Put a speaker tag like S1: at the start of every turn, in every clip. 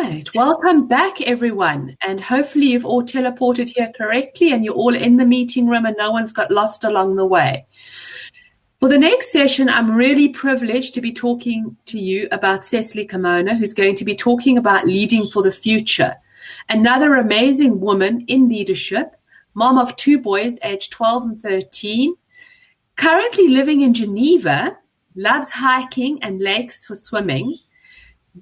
S1: right. Welcome back, everyone. And hopefully you've all teleported here correctly and you're all in the meeting room and no one's got lost along the way. For the next session, I'm really privileged to be talking to you about Cecily CARMONA, who's going to be talking about leading for the future. Another amazing woman in leadership, mom of 2 boys, aged 12 and 13, currently living in Geneva, loves hiking and lakes for swimming,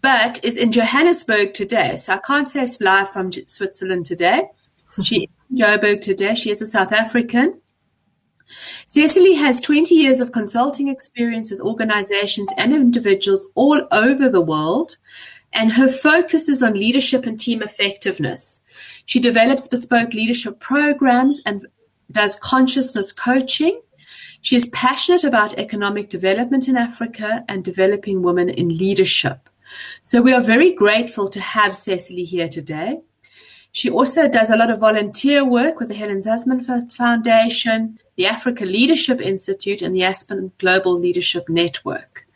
S1: but is in Johannesburg today. So I can't say it's live from Switzerland today. She is in Joburg today. She is a South African. Cecily has 20 years of consulting experience with organizations and individuals all over the world, and her focus is on leadership and team effectiveness. She develops bespoke leadership programs and does consciousness coaching. She is passionate about economic development in Africa and developing women in leadership. So we are very grateful to have Cecily here today. She also does a lot of volunteer work with the Helen Zasman Foundation, the Africa Leadership Institute, and the Aspen Global Leadership Network.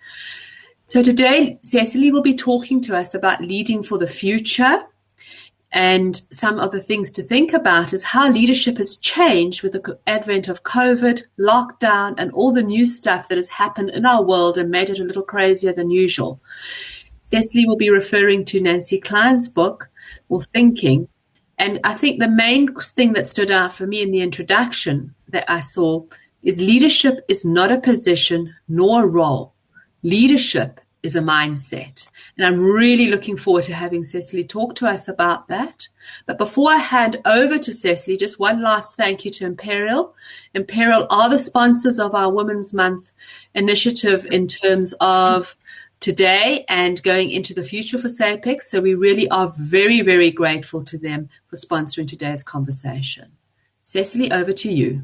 S1: So today, Cecily will be talking to us about leading for the future. And some of the things to think about is how leadership has changed with the advent of COVID, lockdown, and all the new stuff that has happened in our world and made it a little crazier than usual. Cecily will be referring to Nancy Klein's book, or Thinking. And I think the main thing that stood out for me in the introduction that I saw is leadership is not a position nor a role. Leadership is a mindset. And I'm really looking forward to having Cecily talk to us about that. But before I hand over to Cecily, just one last thank you to Imperial. Imperial are the sponsors of our Women's Month initiative in terms of today and going into the future for SAPEX. So we really are very, very grateful to them for sponsoring today's conversation. Cecily, over to you.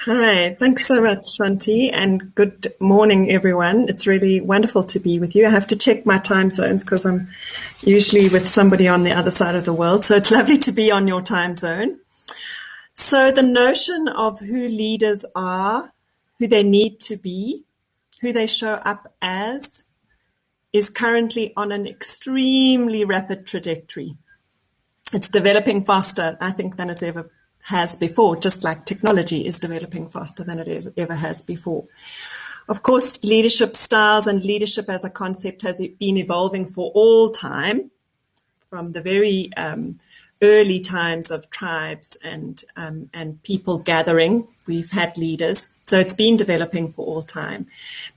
S2: Hi, thanks so much, Shanti, and good morning, everyone. It's really wonderful to be with you. I have to check my time zones because I'm usually with somebody on the other side of the world, so it's lovely to be on your time zone. So the notion of who leaders are, who they need to be, who they show up as, is currently on an extremely rapid trajectory. It's developing faster, I think, than it's ever has before, just like technology is developing faster than it ever has before. Of course, leadership styles and leadership as a concept has been evolving for all time, from the very early times of tribes and people gathering. We've had leaders, so it's been developing for all time.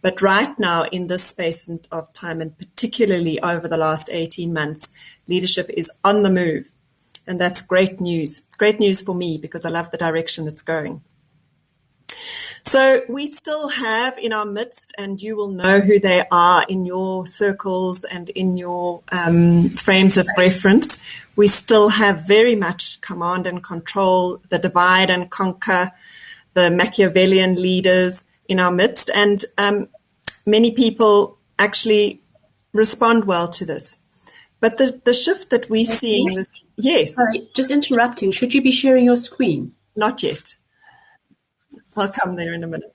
S2: But right now, in this space of time, and particularly over the last 18 months, leadership is on the move. And that's great news. Great news for me because I love the direction it's going. So we still have in our midst, and you will know who they are in your circles and in your frames of reference, we still have very much command and control, the divide and conquer, the Machiavellian leaders in our midst. And many people actually respond well to this. But the shift that we're seeing is, yes.
S1: Sorry, just interrupting. Should you be sharing your screen?
S2: Not yet. I'll come there in a minute.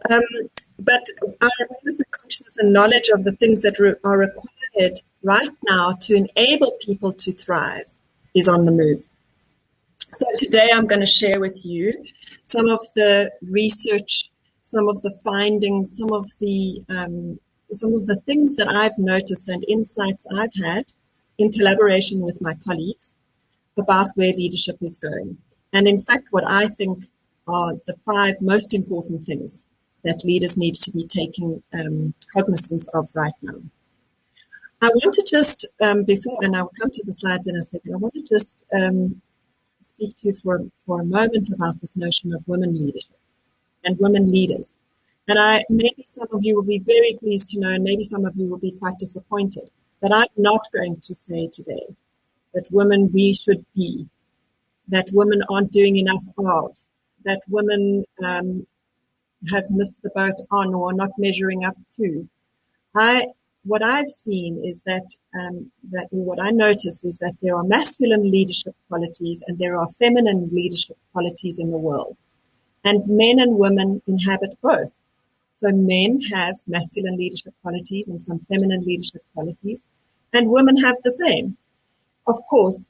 S2: But our awareness and consciousness and knowledge of the things that are required right now to enable people to thrive is on the move. So today I'm going to share with you some of the research, some of the findings, some of the things that I've noticed and insights I've had in collaboration with my colleagues about where leadership is going. And in fact, what I think are the 5 most important things that leaders need to be taking cognizance of right now. I want to just, before, and I'll come to the slides in a second, I want to just speak to you for a moment about this notion of women leadership and women leaders. And maybe some of you will be very pleased to know, and maybe some of you will be quite disappointed, that I'm not going to say today that women we should be, that women aren't doing enough of, that women have missed the boat on or are not measuring up to. What I've seen is that what I noticed is that there are masculine leadership qualities and there are feminine leadership qualities in the world. And men and women inhabit both. So men have masculine leadership qualities and some feminine leadership qualities. And women have the same. Of course,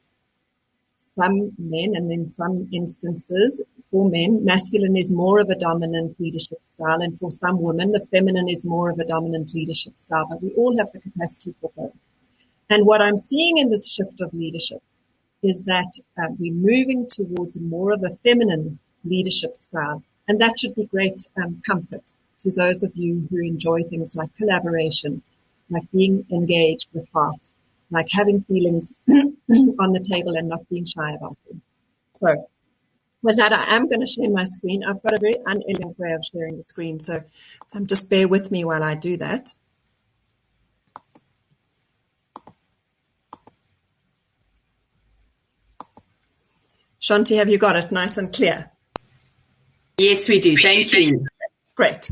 S2: some men, and in some instances, for men, masculine is more of a dominant leadership style, and for some women, the feminine is more of a dominant leadership style, but we all have the capacity for both. And what I'm seeing in this shift of leadership is that we're moving towards more of a feminine leadership style, and that should be great comfort to those of you who enjoy things like collaboration, like being engaged with heart, like having feelings on the table and not being shy about them. So with that, I am going to share my screen. I've got a very unelegant way of sharing the screen, so just bear with me while I do that. Shanti, have you got it nice and clear?
S1: Yes, we do. Thank you.
S2: Great.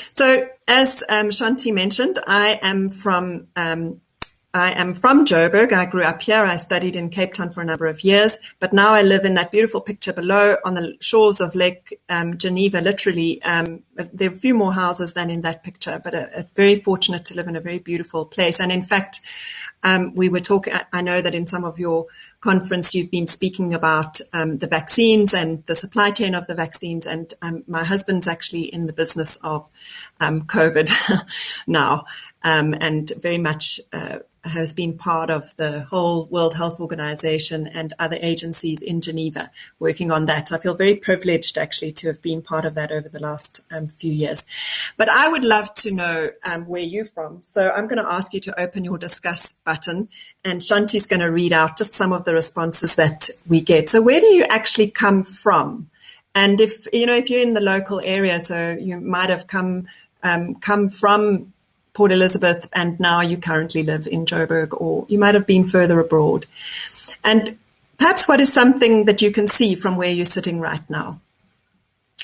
S2: So as Shanti mentioned, I am from Joburg. I grew up here. I studied in Cape Town for a number of years, but now I live in that beautiful picture below on the shores of Lake Geneva, literally. There are a few more houses than in that picture, but very fortunate to live in a very beautiful place. And in fact, we were talking, I know that in some of your conference, you've been speaking about the vaccines and the supply chain of the vaccines. And my husband's actually in the business of COVID now, and very much has been part of the whole World Health Organization and other agencies in Geneva working on that. So I feel very privileged actually to have been part of that over the last few years. But I would love to know where you're from. So I'm going to ask you to open your discuss button, and Shanti's going to read out just some of the responses that we get. So where do you actually come from? And if you're in the local area, so you might have come from Port Elizabeth, and now you currently live in Joburg, or you might have been further abroad. And perhaps what is something that you can see from where you're sitting right now?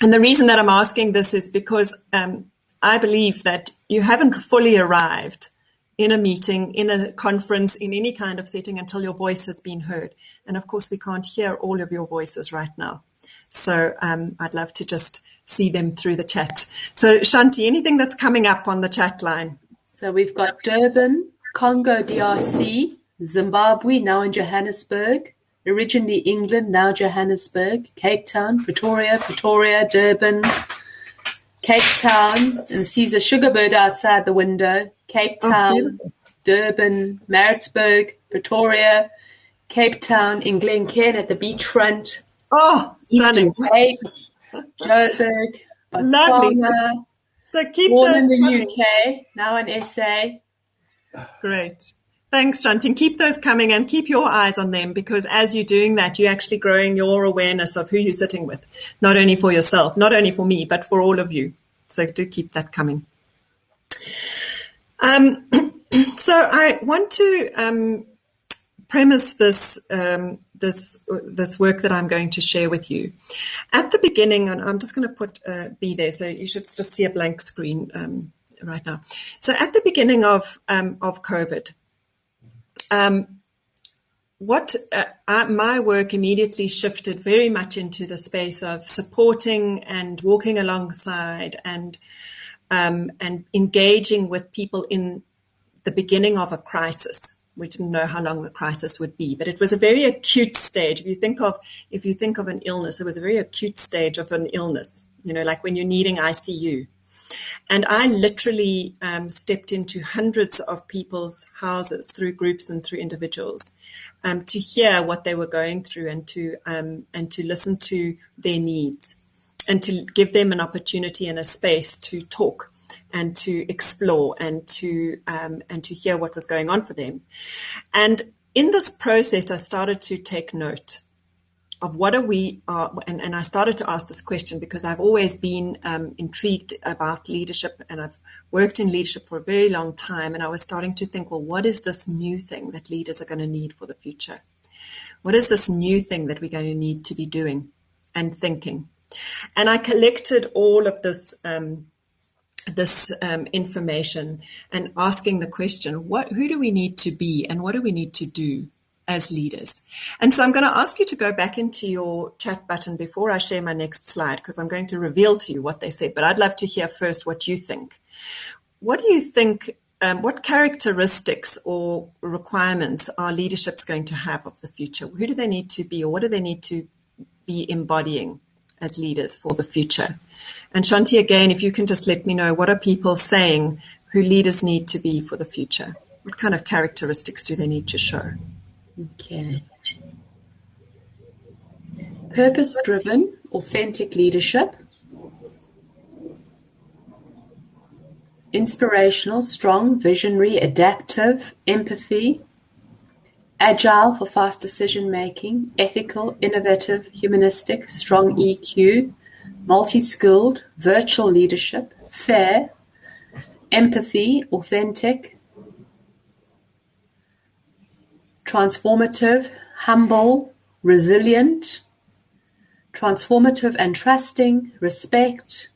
S2: And the reason that I'm asking this is because I believe that you haven't fully arrived in a meeting, in a conference, in any kind of setting until your voice has been heard. And of course, we can't hear all of your voices right now. So I'd love to just see them through the chat. So Shanti, anything that's coming up on the chat line?
S1: So we've got Durban, Congo DRC, Zimbabwe, now in Johannesburg, originally England, now Johannesburg, Cape Town, Pretoria, Durban, Cape Town, and sees a sugar bird outside the window, Cape Town, Durban, Maritzburg, Pretoria, Cape Town, in Glencairn at the beachfront, Eastern Cape, Joburg, Botswana,
S2: so keep
S1: born
S2: those
S1: in the
S2: coming.
S1: UK, now in SA.
S2: Great. Thanks, Shanti. Keep those coming and keep your eyes on them, because as you're doing that, you're actually growing your awareness of who you're sitting with, not only for yourself, not only for me, but for all of you. So do keep that coming. So I want to premise this this work that I'm going to share with you. At the beginning, and I'm just going to put B there, so you should just see a blank screen right now. So at the beginning of COVID, my work immediately shifted very much into the space of supporting and walking alongside and engaging with people in the beginning of a crisis. We didn't know how long the crisis would be, but it was a very acute stage. If you think of an illness, it was a very acute stage of an illness, like when you're needing ICU. And I literally stepped into hundreds of people's houses through groups and through individuals to hear what they were going through and to listen to their needs and to give them an opportunity and a space to talk and to explore and to hear what was going on for them. And in this process, I started to take note of what and I started to ask this question because I've always been intrigued about leadership, and I've worked in leadership for a very long time. And I was starting to think, well, what is this new thing that leaders are going to need for the future? What is this new thing that we're going to need to be doing and thinking? And I collected all of this information and asking the question, who do we need to be and what do we need to do as leaders? And so I'm going to ask you to go back into your chat button before I share my next slide, because I'm going to reveal to you what they said, but I'd love to hear first what you think. What do you think what characteristics or requirements are leaderships going to have of the future? Who do they need to be, or what do they need to be embodying as leaders for the future? And Shanti, again, if you can just let me know, what are people saying who leaders need to be for the future? What kind of characteristics do they need to show?
S1: Okay. Purpose-driven, authentic leadership. Inspirational, strong, visionary, adaptive, empathy. Agile for fast decision-making. Ethical, innovative, humanistic, strong EQ. Multi-skilled, virtual leadership. Fair. Empathy, authentic. Transformative, humble, resilient. Transformative and trusting, respect,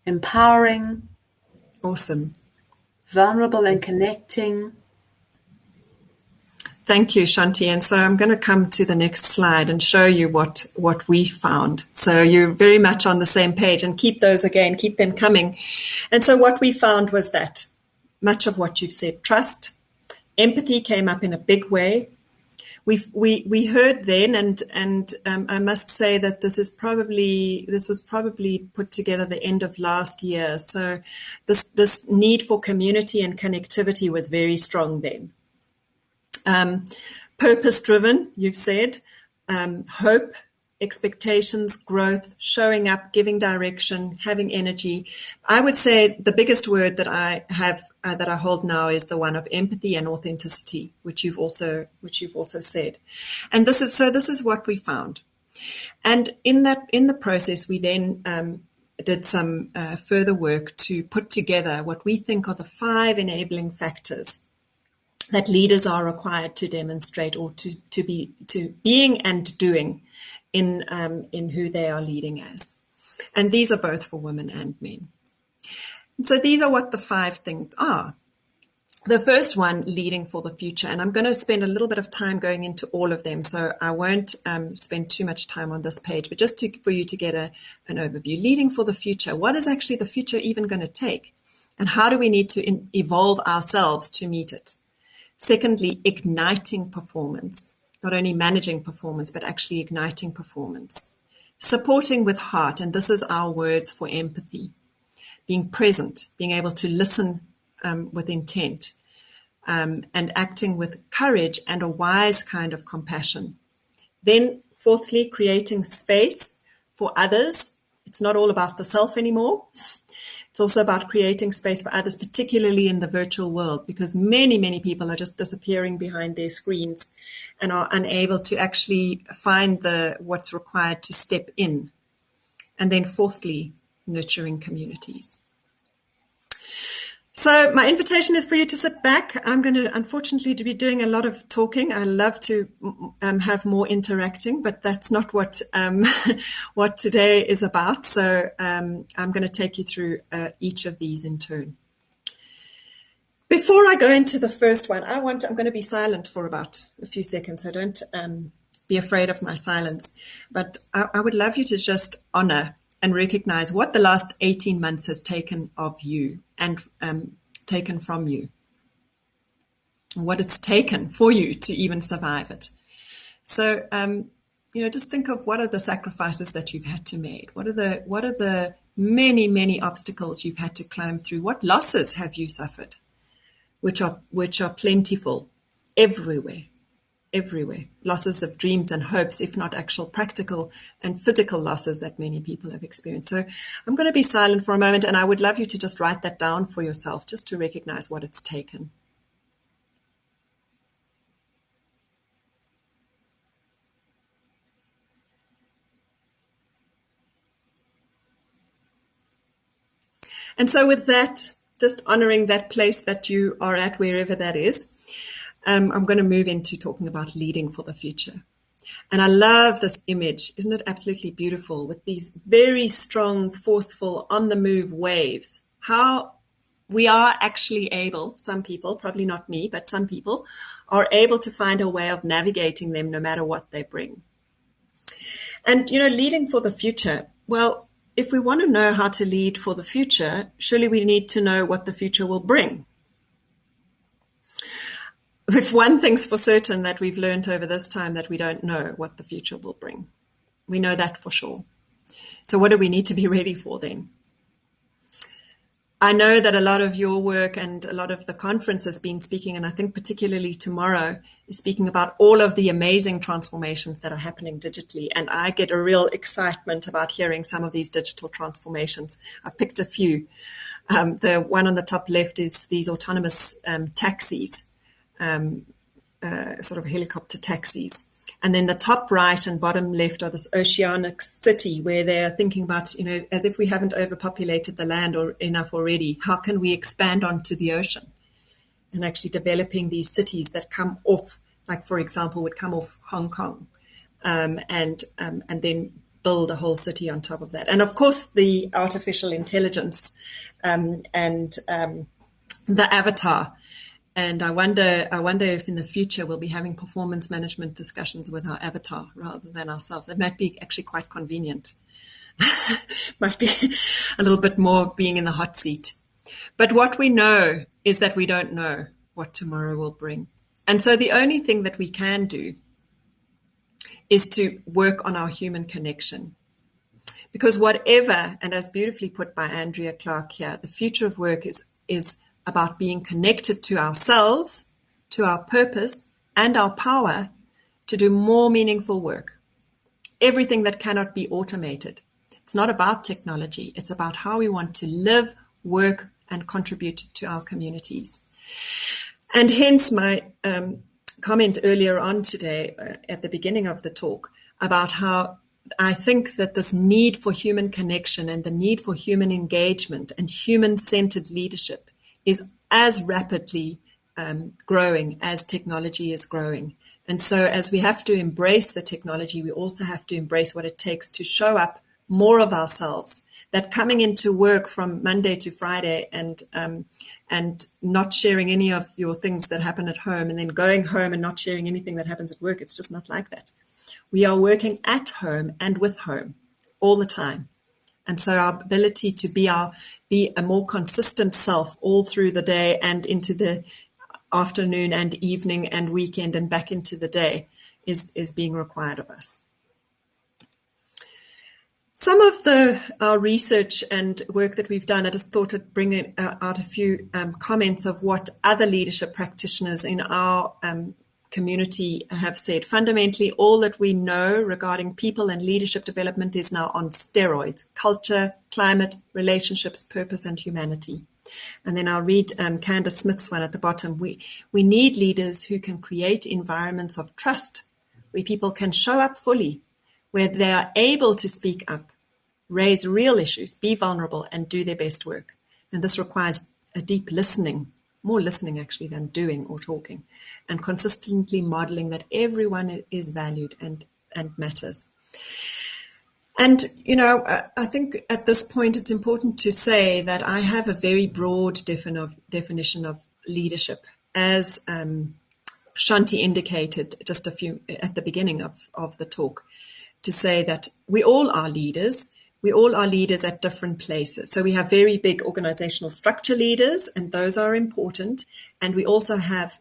S1: empowering,
S2: Awesome.
S1: vulnerable and connecting.
S2: Thank you, Shanti. And so I'm going to come to the next slide and show you what we found. So you're very much on the same page, and keep those again, keep them coming. And so what we found was that much of what you've said, trust, empathy came up in a big way. We heard then, and I must say that this was probably put together the end of last year. So this need for community and connectivity was very strong then. Purpose driven, you've said, hope, expectations, growth, showing up, giving direction, having energy. I would say the biggest word that I have that I hold now is the one of empathy and authenticity, which you've also said. And this is what we found. And in the process, we then did some further work to put together what we think are the 5 enabling factors that leaders are required to demonstrate, or to being and doing in who they are leading as. And these are both for women and men. And so these are what the 5 things are. The first one, leading for the future. And I'm going to spend a little bit of time going into all of them, so I won't spend too much time on this page, but just for you to get an overview. Leading for the future. What is actually the future even going to take? And how do we need to evolve ourselves to meet it? Secondly, igniting performance. Not only managing performance, but actually igniting performance. Supporting with heart, and this is our words for empathy. Being present, being able to listen with intent, and acting with courage and a wise kind of compassion. Then, fourthly, creating space for others. It's not all about the self anymore. It's also about creating space for others, particularly in the virtual world, because many, many people are just disappearing behind their screens and are unable to actually find what's required to step in. And then fourthly, nurturing communities. So my invitation is for you to sit back. I'm going to, unfortunately, to be doing a lot of talking. I love to have more interacting, but that's not what what today is about. So I'm going to take you through each of these in turn. Before I go into the first one, I'm going to be silent for about a few seconds. So don't be afraid of my silence. But I would love you to just honor and recognize what the last 18 months has taken of you and taken from you, what it's taken for you to even survive it. So, just think of what are the sacrifices that you've had to make. What are the many, many obstacles you've had to climb through? What losses have you suffered, which are plentiful everywhere. Losses of dreams and hopes, if not actual practical and physical losses that many people have experienced. So I'm going to be silent for a moment, and I would love you to just write that down for yourself, just to recognize what it's taken. And so with that, just honoring that place that you are at, wherever that is, I'm going to move into talking about leading for the future. And I love this image. Isn't it absolutely beautiful, with these very strong, forceful, on-the-move waves? How we are actually able, some people, probably not me, but some people, are able to find a way of navigating them no matter what they bring. And, leading for the future, well, if we want to know how to lead for the future, surely we need to know what the future will bring. if one thing's for certain that we've learned over this time, that we don't know what the future will bring. We know that for sure. So what do we need to be ready for then? I know that a lot of your work and a lot of the conference has been speaking, and I think particularly tomorrow is speaking about all of the amazing transformations that are happening digitally. And I get a real excitement about hearing some of these digital transformations. I've picked a few. The one on the top left is these autonomous taxis, sort of helicopter taxis. And then the top right and bottom left are this oceanic city where they're thinking about, as if we haven't overpopulated the land or enough already, how can we expand onto the ocean? And actually developing these cities that come off, like, for example, would come off Hong Kong, and then build a whole city on top of that. And of course, the artificial intelligence and the avatar. And I wonder if in the future we'll be having performance management discussions with our avatar rather than ourselves. That might be actually quite convenient. Might be a little bit more being in the hot seat. But what we know is that we don't know what tomorrow will bring. And so the only thing that we can do is to work on our human connection. Because whatever, and as beautifully put by Andrea Clark here, the future of work is about being connected to ourselves, to our purpose, and our power to do more meaningful work. Everything that cannot be automated. It's not about technology. It's about how we want to live, work, and contribute to our communities. And hence my comment earlier on today at the beginning of the talk about how I think that this need for human connection and the need for human engagement and human-centered leadership is as rapidly growing as technology is growing. And so as we have to embrace the technology, we also have to embrace what it takes to show up more of ourselves. That coming into work from Monday to Friday and not sharing any of your things that happen at home and then going home and not sharing anything that happens at work, it's just not like that. We are working at home and with home all the time. And so our ability to be a more consistent self all through the day and into the afternoon and evening and weekend and back into the day is being required of us. Some of our research and work that we've done, I just thought I'd bring out a few comments of what other leadership practitioners in our community have said. Fundamentally, all that we know regarding people and leadership development is now on steroids: culture, climate, relationships, purpose, and humanity. And then I'll read Candace Smith's one at the bottom. We need leaders who can create environments of trust, where people can show up fully, where they are able to speak up, raise real issues, be vulnerable, and do their best work. And this requires a deep listening, more listening actually than doing or talking, and consistently modeling that everyone is valued and matters. And, I think at this point it's important to say that I have a very broad definition of leadership, as Shanti indicated just a few at the beginning of the talk, to say that we all are leaders. We all are leaders at different places. So we have very big organizational structure leaders, and those are important. And we also have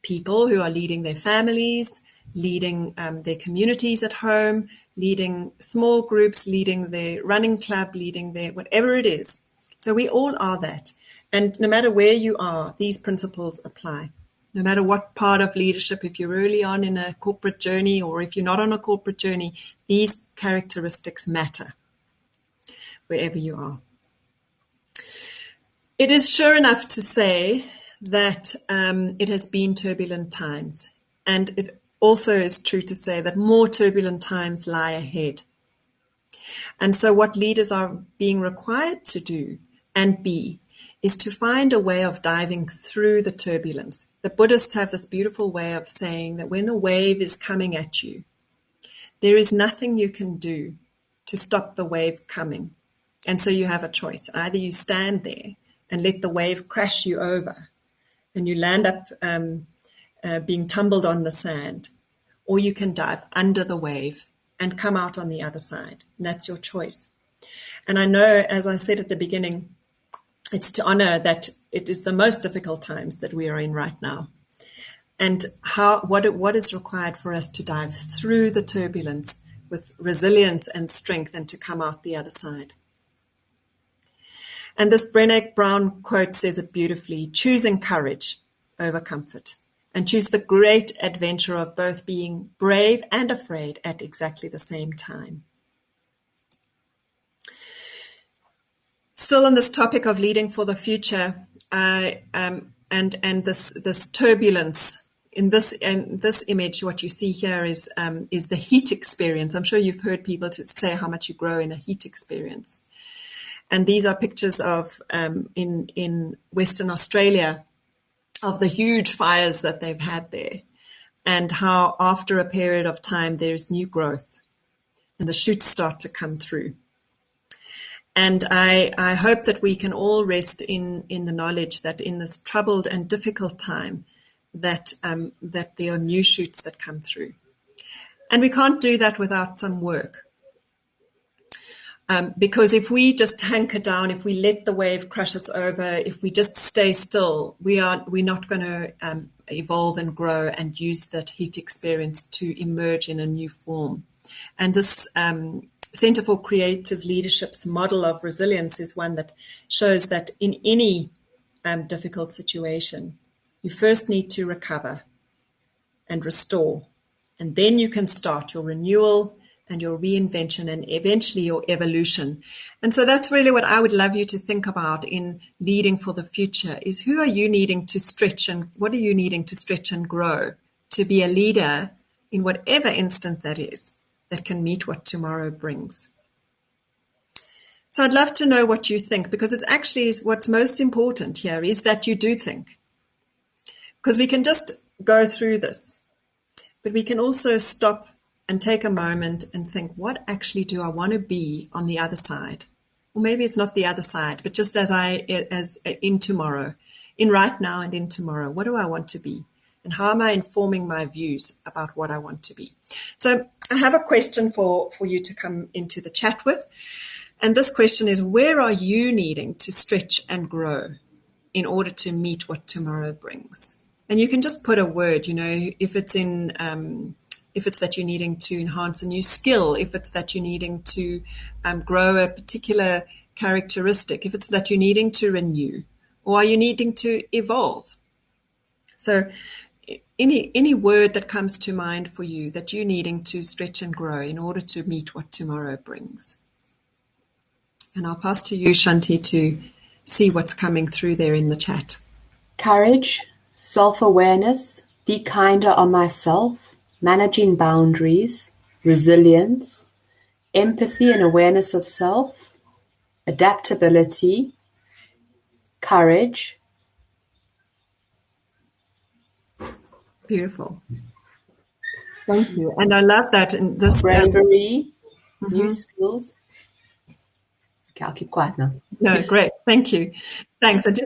S2: people who are leading their families, leading their communities at home, leading small groups, leading their running club, leading their whatever it is. So we all are that. And no matter where you are, these principles apply. No matter what part of leadership, if you're early on in a corporate journey or if you're not on a corporate journey, these characteristics matter wherever you are. It is sure enough to say that it has been turbulent times, and it also is true to say that more turbulent times lie ahead. And so what leaders are being required to do and be is to find a way of diving through the turbulence. The Buddhists have this beautiful way of saying that when a wave is coming at you, there is nothing you can do to stop the wave coming. And so you have a choice. Either you stand there and let the wave crash you over and you land up being tumbled on the sand, or you can dive under the wave and come out on the other side. And that's your choice. And I know, as I said at the beginning, It's to honor that it is the most difficult times that we are in right now. And what is required for us to dive through the turbulence with resilience and strength and to come out the other side. And this Brené Brown quote says it beautifully: choosing courage over comfort, and choose the great adventure of both being brave and afraid at exactly the same time. Still on this topic of leading for the future, and this turbulence. In this image, what you see here is the heat experience. I'm sure you've heard people to say how much you grow in a heat experience. And these are pictures of in Western Australia of the huge fires that they've had there, and how after a period of time there's new growth and the shoots start to come through. And I hope that we can all rest in the knowledge that in this troubled and difficult time that there are new shoots that come through. And we can't do that without some work. Because if we just hanker down, if we let the wave crush us over, if we just stay still, we're not going to evolve and grow and use that heat experience to emerge in a new form. And this Center for Creative Leadership's model of resilience is one that shows that in any difficult situation, you first need to recover and restore, and then you can start your renewal and your reinvention and eventually your evolution. And so that's really what I would love you to think about in leading for the future, is who are you needing to stretch and what are you needing to stretch and grow to be a leader in whatever instant that is, that can meet what tomorrow brings. So I'd love to know what you think, because it's actually what's most important here is that you do think. Because we can just go through this, but we can also stop and take a moment and think, what actually do I want to be on the other side? Or maybe it's not the other side, but just as in tomorrow, in right now and in tomorrow, what do I want to be? And how am I informing my views about what I want to be? So I have a question for you to come into the chat with. And this question is, where are you needing to stretch and grow in order to meet what tomorrow brings? And you can just put a word, if it's that you're needing to enhance a new skill, if it's that you're needing to grow a particular characteristic, if it's that you're needing to renew, or are you needing to evolve? So any word that comes to mind for you that you're needing to stretch and grow in order to meet what tomorrow brings. And I'll pass to you, Shanti, to see what's coming through there in the chat.
S1: Courage, self-awareness, be kinder on myself, managing boundaries, resilience, empathy and awareness of self, adaptability, courage.
S2: Beautiful. Thank you. And I love that. And this
S1: bravery, new skills. Okay, I'll keep quiet now.
S2: No, great. Thank you. Thanks. I do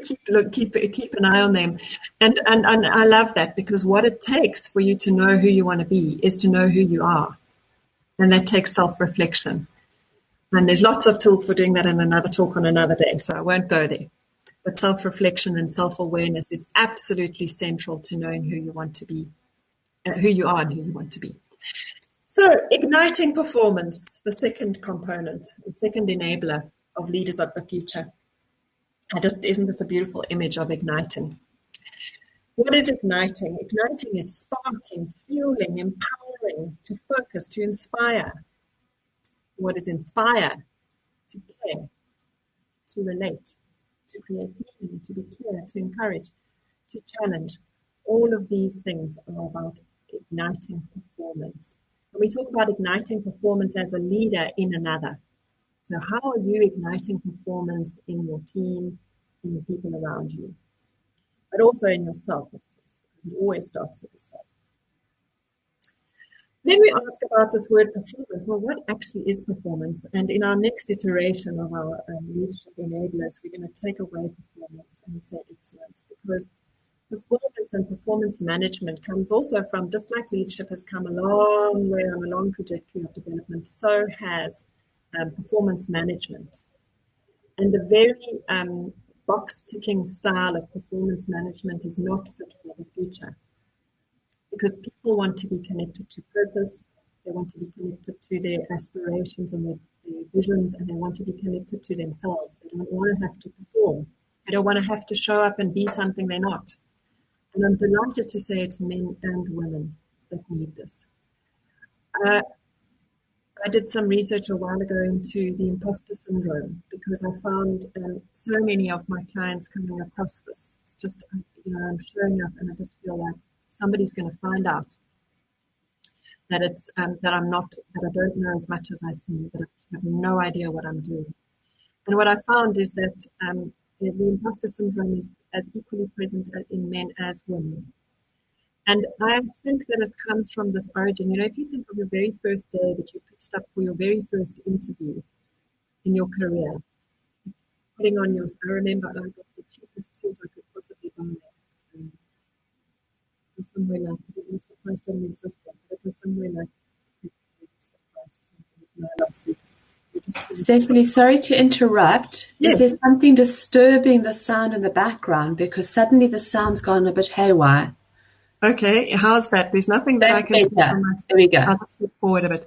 S2: keep an eye on them. And I love that, because what it takes for you to know who you want to be is to know who you are. And that takes self-reflection. And there's lots of tools for doing that in another talk on another day, so I won't go there. But self-reflection and self-awareness is absolutely central to knowing who you want to be, who you are and who you want to be. So igniting performance, the second component, the second enabler of leaders of the future. Isn't this a beautiful image of igniting? What is igniting? Igniting is sparking, fueling, empowering, to focus, to inspire. What is inspire? To care, to relate, to create meaning, to be clear, to encourage, to challenge. All of these things are about igniting performance. And we talk about igniting performance as a leader in another. So how are you igniting performance in your team, in the people around you? But also in yourself, of course, because it always starts with yourself. Then we ask about this word performance. Well, what actually is performance? And in our next iteration of our leadership enablers, we're going to take away performance and say excellence, because performance and performance management comes also from, just like leadership has come a long way on a long trajectory of development, so has performance management. And the very box-ticking style of performance management is not fit for the future, because people want to be connected to purpose, they want to be connected to their aspirations and their visions, and they want to be connected to themselves. They don't want to have to perform. They don't want to have to show up and be something they're not. And I'm delighted to say it's men and women that need this. I did some research a while ago into the imposter syndrome, because I found so many of my clients coming across this. It's just, I'm showing up and I just feel like somebody's going to find out that it's that I'm not, that I don't know as much as I seem, that I have no idea what I'm doing. And what I found is that the imposter syndrome is as equally present in men as women. And I think that it comes from this origin. If you think of your very first day that you pitched up for your very first interview in your career, putting on your, I remember I got the cheapest suit I could possibly buy. It was somewhere like, Mr. Price didn't exist then, but it was somewhere like Mr. Price or something.
S1: Cecily, sorry to interrupt.
S2: Yes.
S1: Is there something disturbing the sound in the background? Because suddenly the sound's gone a bit haywire.
S2: Okay, how's that? There's nothing that I can see from my
S1: There we go.
S2: I'll just flip forward a bit.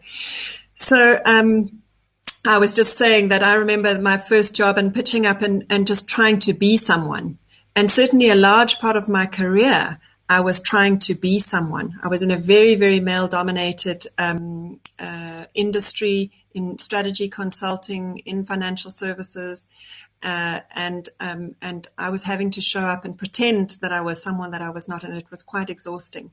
S2: So I was just saying that I remember my first job and pitching up and just trying to be someone. And certainly a large part of my career, I was trying to be someone. I was in a very, very male-dominated industry, in strategy consulting, in financial services, and I was having to show up and pretend that I was someone that I was not, and it was quite exhausting.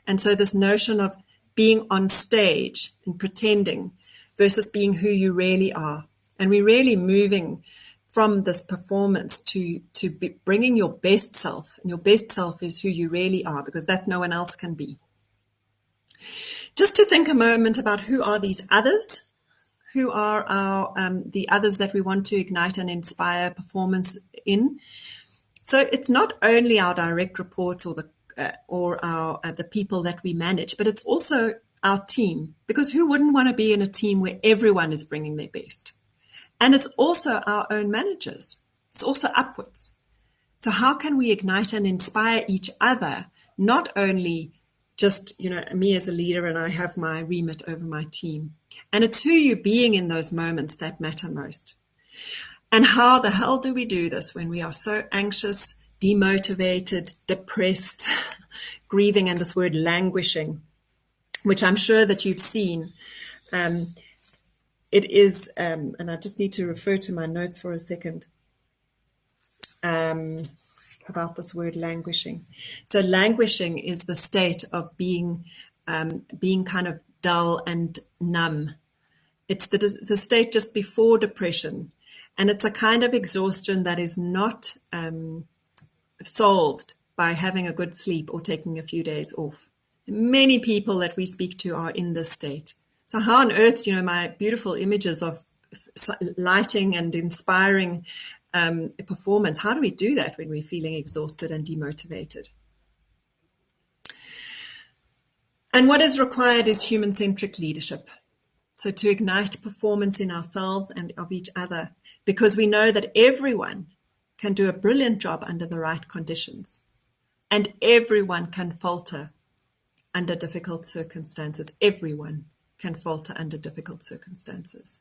S2: And so this notion of being on stage and pretending versus being who you really are, and we're really moving from this performance to bringing your best self, and your best self is who you really are, because that no one else can be. Just to think a moment about who are these others. Who are our the others that we want to ignite and inspire performance in? So it's not only our direct reports or the people that we manage, but it's also our team. Because who wouldn't want to be in a team where everyone is bringing their best? And it's also our own managers. It's also upwards. So how can we ignite and inspire each other? Not only just, me as a leader, and I have my remit over my team. And it's who you're being in those moments that matter most. And how the hell do we do this when we are so anxious, demotivated, depressed, grieving, and this word languishing, which I'm sure that you've seen. It is, and I just need to refer to my notes for a second. About this word languishing. So languishing is the state of being kind of dull and numb. It's the state just before depression, and it's a kind of exhaustion that is not solved by having a good sleep or taking a few days off. Many people that we speak to are in this state. So how on earth, my beautiful images of lighting and inspiring performance, how do we do that when we're feeling exhausted and demotivated? And what is required is human-centric leadership. So to ignite performance in ourselves and of each other, because we know that everyone can do a brilliant job under the right conditions, and everyone can falter under difficult circumstances. Everyone can falter under difficult circumstances.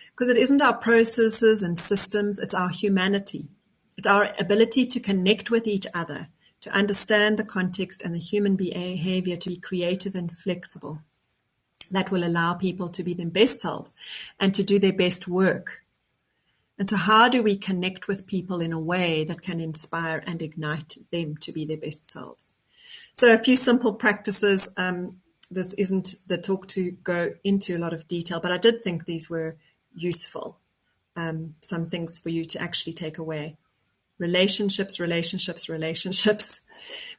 S2: Because it isn't our processes and systems, it's our humanity. It's our ability to connect with each other, to understand the context and the human behavior, to be creative and flexible. That will allow people to be their best selves and to do their best work. And so how do we connect with people in a way that can inspire and ignite them to be their best selves? So a few simple practices. This isn't the talk to go into a lot of detail, but I did think these were useful, some things for you to actually take away. Relationships, relationships, relationships,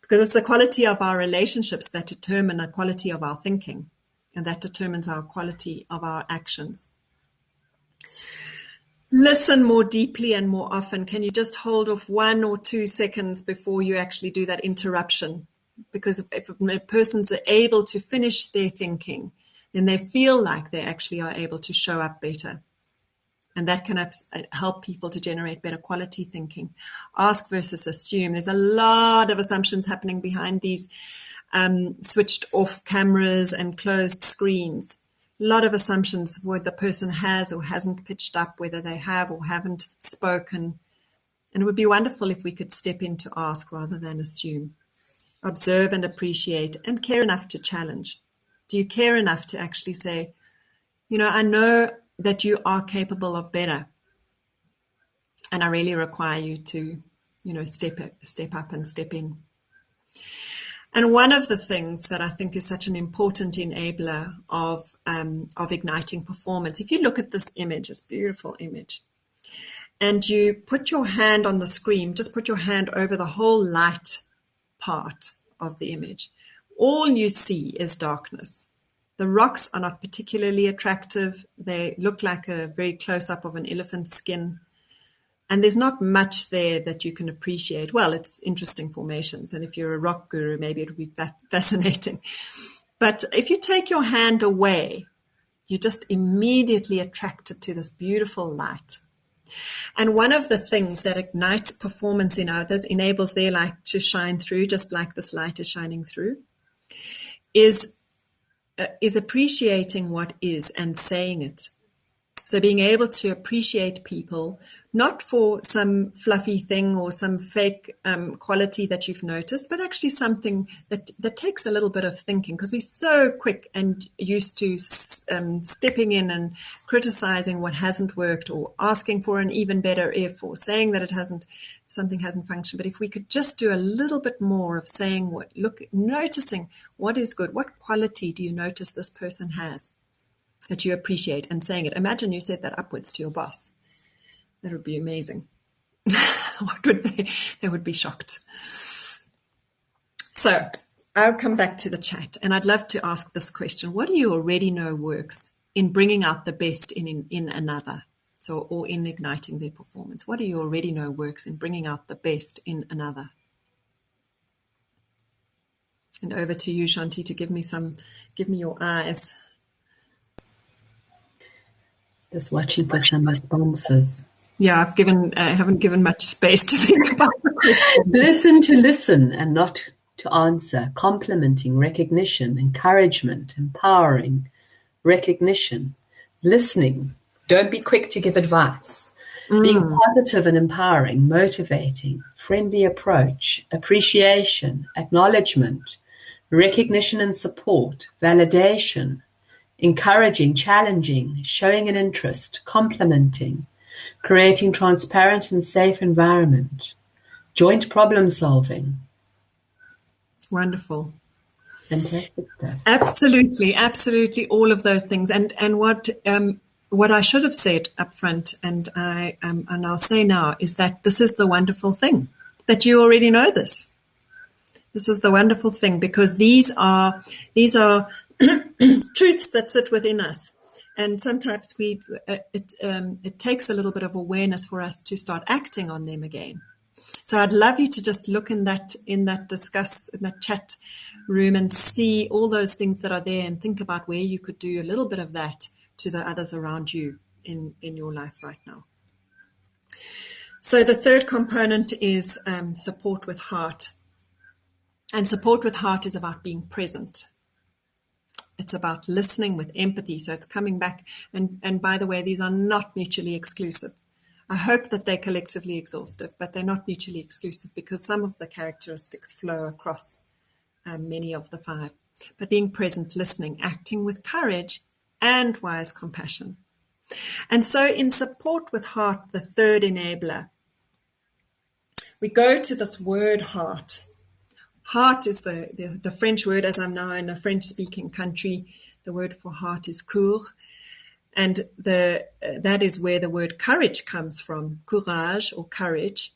S2: because it's the quality of our relationships that determine the quality of our thinking, and that determines our quality of our actions. Listen more deeply and more often. Can you just hold off 1 or 2 seconds before you actually do that interruption? Because if a person's able to finish their thinking, then they feel like they actually are able to show up better. And that can help people to generate better quality thinking. Ask versus assume. There's a lot of assumptions happening behind these switched off cameras and closed screens. A lot of assumptions whether the person has or hasn't pitched up, whether they have or haven't spoken. And it would be wonderful if we could step in to ask rather than assume. Observe and appreciate and care enough to challenge. Do you care enough to actually say, I know that you are capable of better, and I really require you to, step up and step in. And one of the things that I think is such an important enabler of igniting performance, if you look at this image, this beautiful image, and you put your hand on the screen, just put your hand over the whole light part of the image, all you see is darkness. The rocks are not particularly attractive. They look like a very close-up of an elephant's skin. And there's not much there that you can appreciate. Well, it's interesting formations. And if you're a rock guru, maybe it would be fascinating. But if you take your hand away, you're just immediately attracted to this beautiful light. And one of the things that ignites performance in others, enables their light to shine through, just like this light is shining through, is appreciating what is and saying it. So being able to appreciate people, not for some fluffy thing or some fake quality that you've noticed, but actually something that takes a little bit of thinking, because we're so quick and used to stepping in and criticizing what hasn't worked, or asking for an even better if, or saying that something hasn't functioned. But if we could just do a little bit more of saying noticing what is good, what quality do you notice this person has that you appreciate, and saying it. Imagine you said that upwards to your boss. That would be amazing. What would they would be shocked. So I'll come back to the chat, and I'd love to ask this question. What do you already know works in bringing out the best in another? Or in igniting their performance? What do you already know works in bringing out the best in another? And over to you, Shanti, to give me your eyes.
S1: Just watching for some responses.
S2: Yeah, I haven't given much space to think about the question.
S1: Listen to listen and not to answer. Complimenting, recognition, encouragement, empowering, recognition, listening. Don't be quick to give advice. Being positive and empowering, motivating, friendly approach, appreciation, acknowledgement, recognition and support, validation, encouraging, challenging, showing an interest, complimenting, creating transparent and safe environment, joint problem solving.
S2: Wonderful.
S1: Fantastic stuff.
S2: Absolutely, all of those things. And what I should have said up front, and I'll say now, is that this is the wonderful thing, that you already know this. This is the wonderful thing, because these are truths that sit within us, and sometimes it takes a little bit of awareness for us to start acting on them again. So I'd love you to just look in that chat room and see all those things that are there, and think about where you could do a little bit of that to the others around you in your life right now. So the third component is support with heart. And support with heart is about being present. It's about listening with empathy. So it's coming back. And by the way, these are not mutually exclusive. I hope that they're collectively exhaustive, but they're not mutually exclusive, because some of the characteristics flow across many of the five. But being present, listening, acting with courage and wise compassion. And so in support with heart, the third enabler, we go to this word heart. Heart is the French word, as I'm now in a French-speaking country. The word for heart is coeur, and that is where the word courage comes from. Courage, or courage,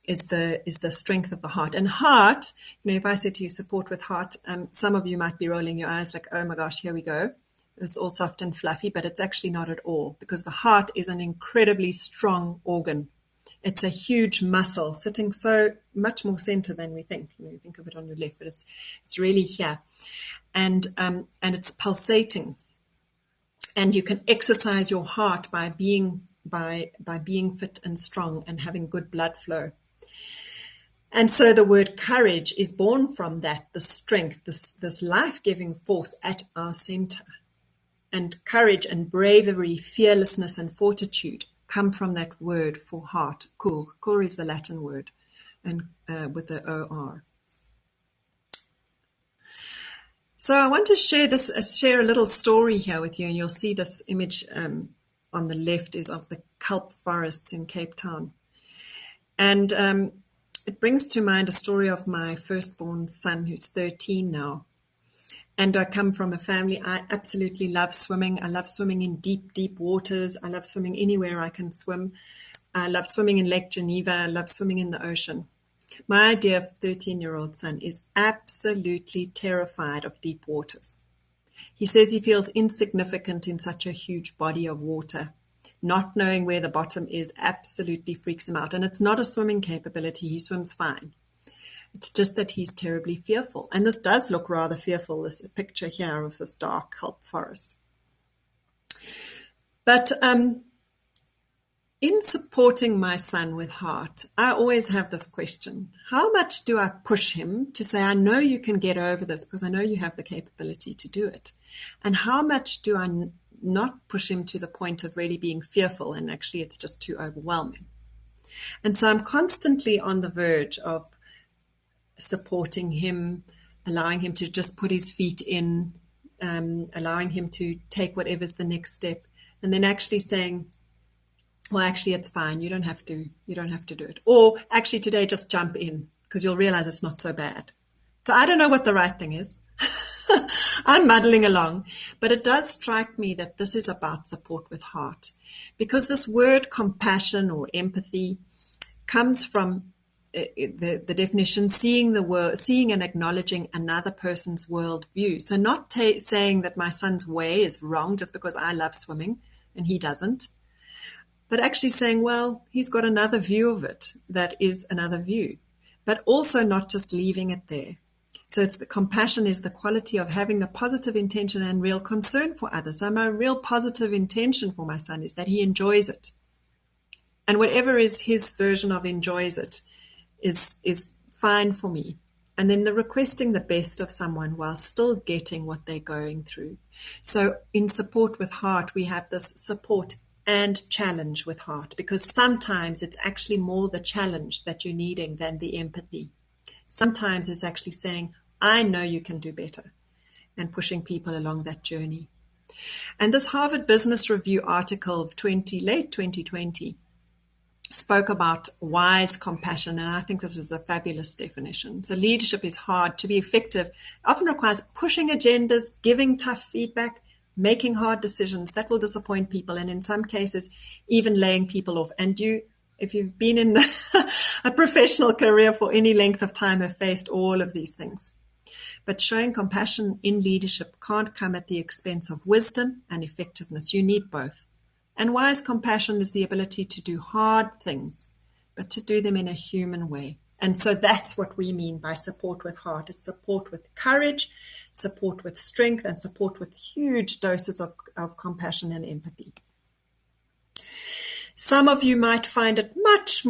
S2: is the strength of the heart. And heart, if I said to you support with heart, some of you might be rolling your eyes like, oh my gosh, here we go. It's all soft and fluffy, but it's actually not at all, because the heart is an incredibly strong organ. It's a huge muscle sitting so much more center than we think. You think of it on your left, but it's really here, and it's pulsating. And you can exercise your heart by being by being fit and strong and having good blood flow. And so the word courage is born from that, the strength, this life-giving force at our center. And courage and bravery, fearlessness and fortitude come from that word for heart, cor. Cor is the Latin word, and with the O-R. So I want to share a little story here with you, and you'll see this image on the left is of the kelp forests in Cape Town. And it brings to mind a story of my firstborn son, who's 13 now. And I come from a family, I absolutely love swimming. I love swimming in deep, deep waters. I love swimming anywhere I can swim. I love swimming in Lake Geneva. I love swimming in the ocean. My dear 13-year-old son is absolutely terrified of deep waters. He says he feels insignificant in such a huge body of water. Not knowing where the bottom is absolutely freaks him out. And it's not a swimming capability. He swims fine. It's just that he's terribly fearful. And this does look rather fearful, this picture here of this dark kelp forest. But in supporting my son with heart, I always have this question. How much do I push him to say, I know you can get over this because I know you have the capability to do it? And how much do I not push him to the point of really being fearful and actually it's just too overwhelming? And so I'm constantly on the verge of supporting him, allowing him to just put his feet in, allowing him to take whatever's the next step, and then actually saying, well, actually, it's fine. You don't have to do it. Or actually today, just jump in because you'll realize it's not so bad. So I don't know what the right thing is. I'm muddling along, but it does strike me that this is about support with heart, because this word compassion or empathy comes from the definition, seeing the world, seeing and acknowledging another person's worldview. So not saying that my son's way is wrong just because I love swimming and he doesn't, but actually saying, well, he's got another view of it that is another view, but also not just leaving it there. So it's the compassion is the quality of having the positive intention and real concern for others. So my real positive intention for my son is that he enjoys it. And whatever is his version of enjoys it is fine for me. And then the requesting the best of someone while still getting what they're going through. So in support with heart, we have this support and challenge with heart, because sometimes it's actually more the challenge that you're needing than the empathy. Sometimes it's actually saying, I know you can do better, and pushing people along that journey. And this Harvard Business Review article of late 2020 spoke about wise compassion, and I think this is a fabulous definition. So leadership is hard. To be effective, it often requires pushing agendas, giving tough feedback, making hard decisions that will disappoint people, and in some cases, even laying people off. And if you've been in a professional career for any length of time, have faced all of these things. But showing compassion in leadership can't come at the expense of wisdom and effectiveness. You need both. And wise compassion is the ability to do hard things, but to do them in a human way. And so that's what we mean by support with heart. It's support with courage, support with strength, and support with huge doses of compassion and empathy. Some of you might find it much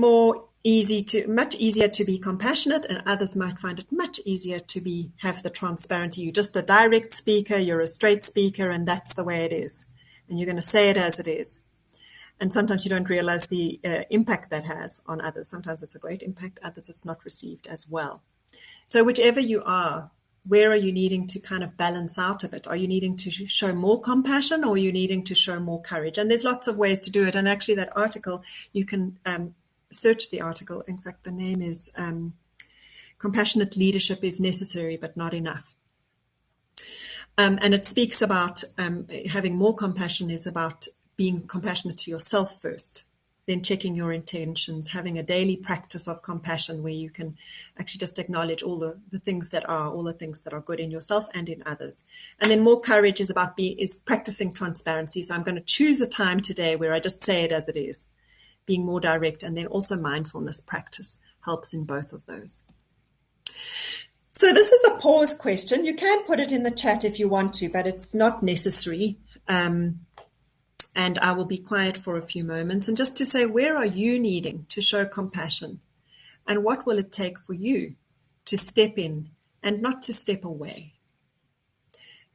S2: easier to be compassionate, and others might find it much easier to have the transparency. You're just a direct speaker, you're a straight speaker, and that's the way it is. And you're going to say it as it is. And sometimes you don't realize the impact that has on others. Sometimes it's a great impact, others it's not received as well. So whichever you are, where are you needing to kind of balance out a bit? Are you needing to show more compassion, or are you needing to show more courage? And there's lots of ways to do it. And actually that article, you can search the article. In fact, the name is Compassionate Leadership is Necessary but Not Enough. And it speaks about having more compassion is about being compassionate to yourself first, then checking your intentions, having a daily practice of compassion where you can actually just acknowledge all the things that are good in yourself and in others. And then more courage is about practicing transparency. So I'm going to choose a time today where I just say it as it is, being more direct, and then also mindfulness practice helps in both of those. So this is a pause question. You can put it in the chat if you want to, but it's not necessary. And I will be quiet for a few moments and just to say, where are you needing to show compassion? And what will it take for you to step in and not to step away?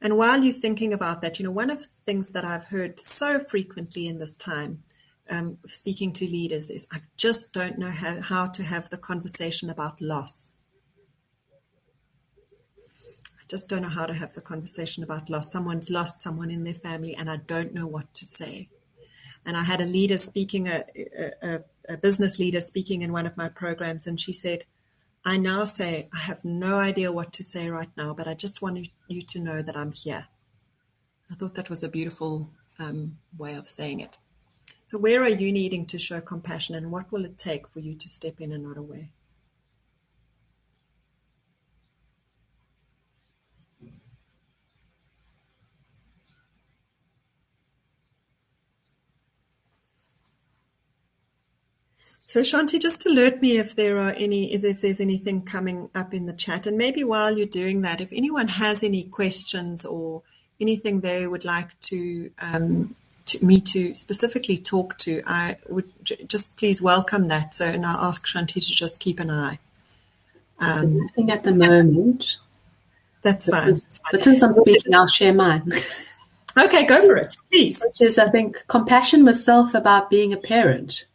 S2: And while you're thinking about that, one of the things that I've heard so frequently in this time, speaking to leaders, is I just don't know how to have the conversation about loss. I just don't know how to have the conversation about loss. Someone's lost someone in their family and I don't know what to say. And I had a leader speaking, a business leader speaking in one of my programs, and she said, I now say, I have no idea what to say right now, but I just want you to know that I'm here. I thought that was a beautiful way of saying it. So where are you needing to show compassion, and what will it take for you to step in and not away? So Shanti, just alert me if there's anything coming up in the chat. And maybe while you're doing that, if anyone has any questions or anything they would like to me to specifically talk to, I would just please welcome that. So, and I'll ask Shanti to just keep an eye.
S1: Nothing at the moment.
S2: That's fine.
S1: But since I'm speaking, I'll share mine.
S2: Okay, go for it, please.
S1: Which is, I think, compassion with self about being a parent.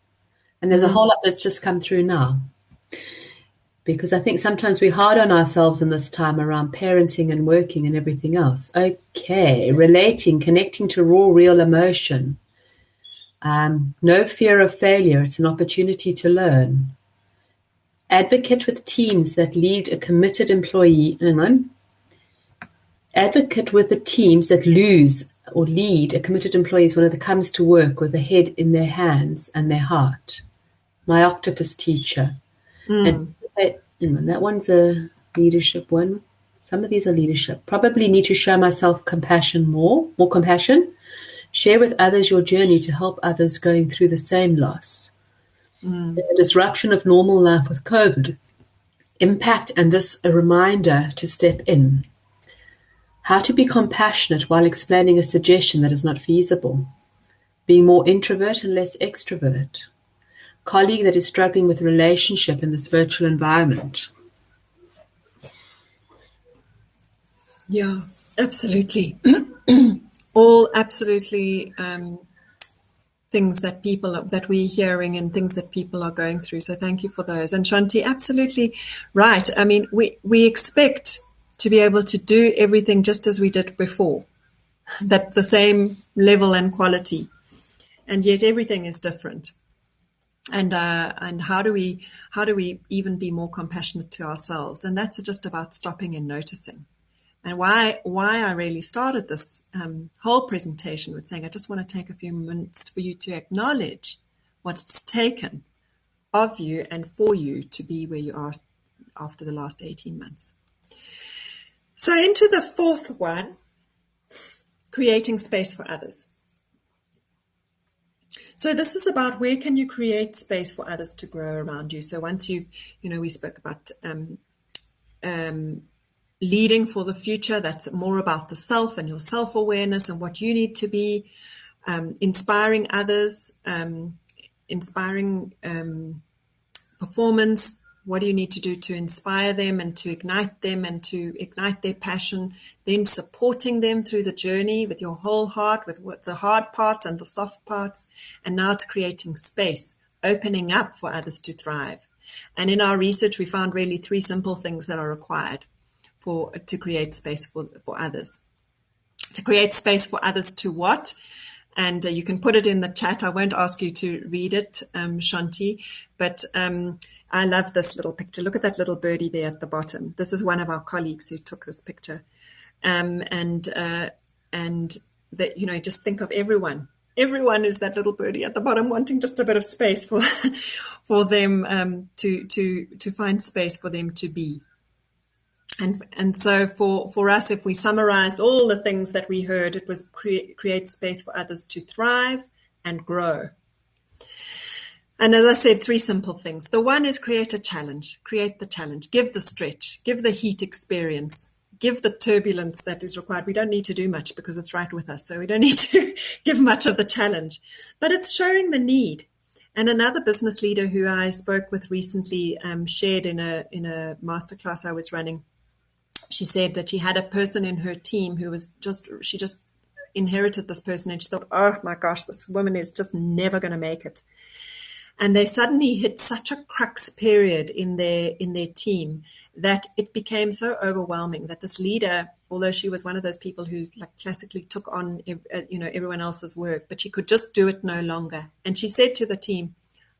S1: And there's a whole lot that's just come through now. Because I think sometimes we're hard on ourselves in this time around parenting and working and everything else. Okay, relating, connecting to raw, real emotion. No fear of failure. It's an opportunity to learn. Advocate with teams that lead a committed employee. Advocate with the teams that lose or lead a committed employee is one that comes to work with a head in their hands and their heart. My octopus teacher. And that one's a leadership one. Some of these are leadership. Probably need to show myself compassion more compassion. Share with others your journey to help others going through the same loss. The disruption of normal life with COVID. Impact and this a reminder to step in. How to be compassionate while explaining a suggestion that is not feasible. Being more introvert and less extrovert. Colleague that is struggling with relationship in this virtual environment.
S2: Yeah, absolutely. All absolutely things that we're hearing and things that people are going through. So thank you for those. And Shanti, absolutely right. I mean, we expect to be able to do everything just as we did before, that the same level and quality, and yet everything is different. And how do we even be more compassionate to ourselves? And that's just about stopping and noticing. And why I really started this whole presentation with saying I just want to take a few minutes for you to acknowledge what it's taken of you and for you to be where you are after the last 18 months. So into the fourth one, creating space for others. So this is about where can you create space for others to grow around you. So once we spoke about leading for the future, that's more about the self and your self-awareness and what you need to be, inspiring others, inspiring performance. What do you need to do to inspire them and to ignite them and to ignite their passion? Then supporting them through the journey with your whole heart, with the hard parts and the soft parts. And now it's creating space, opening up for others to thrive. And in our research, we found really 3 simple things that are required to create space for others. To create space for others to what? And you can put it in the chat. I won't ask you to read it, Shanti, but I love this little picture. Look at that little birdie there at the bottom. This is one of our colleagues who took this picture. And that, just think of everyone. Everyone is that little birdie at the bottom wanting just a bit of space for them to find space for them to be. And so for us, if we summarized all the things that we heard, it was create space for others to thrive and grow. And as I said, 3 simple things. The one is create a challenge, create the challenge, give the stretch, give the heat experience, give the turbulence that is required. We don't need to do much because it's right with us. So we don't need to give much of the challenge. But it's showing the need. And another business leader who I spoke with recently shared in a masterclass I was running. She said that she had a person in her team who was she just inherited this person, and she thought, oh my gosh, this woman is just never going to make it. And they suddenly hit such a crux period in their team that it became so overwhelming that this leader, although she was one of those people who like classically took on everyone else's work, but she could just do it no longer. And she said to the team,